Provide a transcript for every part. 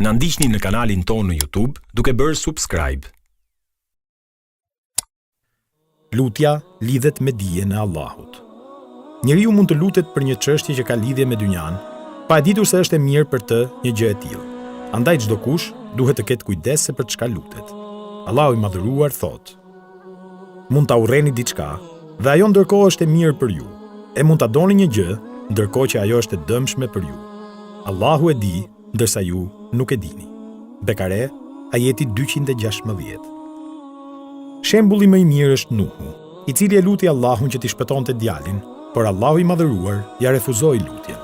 Na ndiqni në kanalin tonë në YouTube duke bërë subscribe. Lutja lidhet me dijen e Allahut. Njeriu mund të lutet për një çështje që ka lidhje me dynjan, pa e ditur se është e mirë për të një gjë e tillë. Andaj çdo kush duhet të ketë kujdes se për çka lutet. Allahu i Madhëruar thotë: mund ta urreni diçka dhe ajo ndërkohë është e mirë për ju, e mund ta doni një gjë ndërkohë që ajo është e dëmshme për ju. Allahu e di, ndërsa ju nuk e dini. Bekare, ajeti 216. Shembulli më i mirë është Nuhu, i cili e luti Allahun që t'i shpëtonte djalin, por Allahu i Madhëruar ja refuzoi lutjen.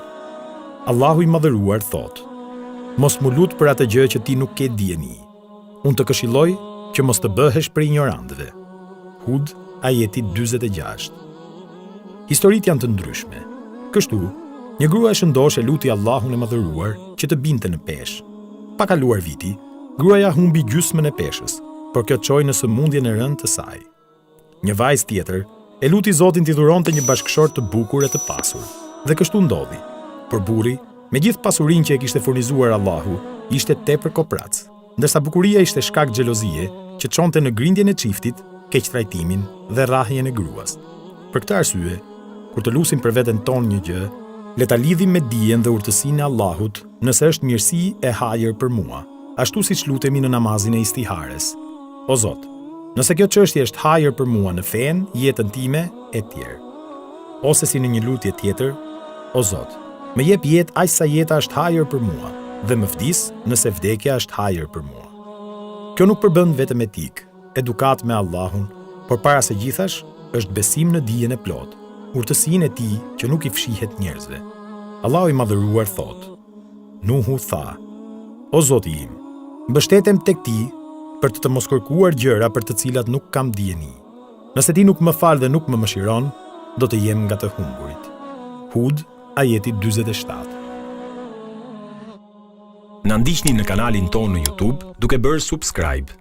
Allahu i Madhëruar thotë: mos mu lut për atë gjë që ti nuk ke dijeni. Unë të këshilloj që mos të bëhesh për ignorantëve. Hud, ajeti 46. Historitë janë të ndryshme. Kështu, një grua e shëndosh e luti Allahun e Madhëruar që të binte në peshë. Pa kaluar viti, gruaja humbi gjysmën e peshës, por kjo çoi në sëmundjen e rëndë të saj. Një vajzë tjetër e luti Zotin t'i dhuronte një bashkëshort të bukur e të pasur, dhe kështu ndodhi. Por burri, me gjithë pasurinë që e kishte furnizuar Allahu, ishte tepër koprac, ndërsa bukuria ishte shkak xhelozie që çonte në grindjen e çiftit, keqtrajtimin dhe rrahjen e gruas. Për këtë arsye, kur të lusim për veten tonë një gjë, le ta lidhim me dijen dhe urtësinë e Allahut, nëse është mirësi e hajër për mua, ashtu siç lutemi në namazin e istihares. O Zot, nëse kjo çështje është hajër për mua në fen, jetën time e tjerë. Ose si në një lutje tjetër: O Zot, më jep jetë aq sa jeta është hajër për mua, dhe më vdis nëse vdekja është hajër për mua. Kjo nuk përbën vetëm etik, edukat me Allahun, por para se gjithash është besim në dijen e plotë, urtësinë e tij që nuk i fshihet njerëzve. Allahu i Madhëruar thotë: Nuhu tha: O Zoti im, mbështetem tek ti për të mos kërkuar gjëra për të cilat nuk kam dijeni. Nëse ti nuk më fal dhe nuk më mëshiron, do të jem nga të humburit. Hud, ajeti 47. Na ndiqni në kanalin tonë në YouTube duke bërë subscribe.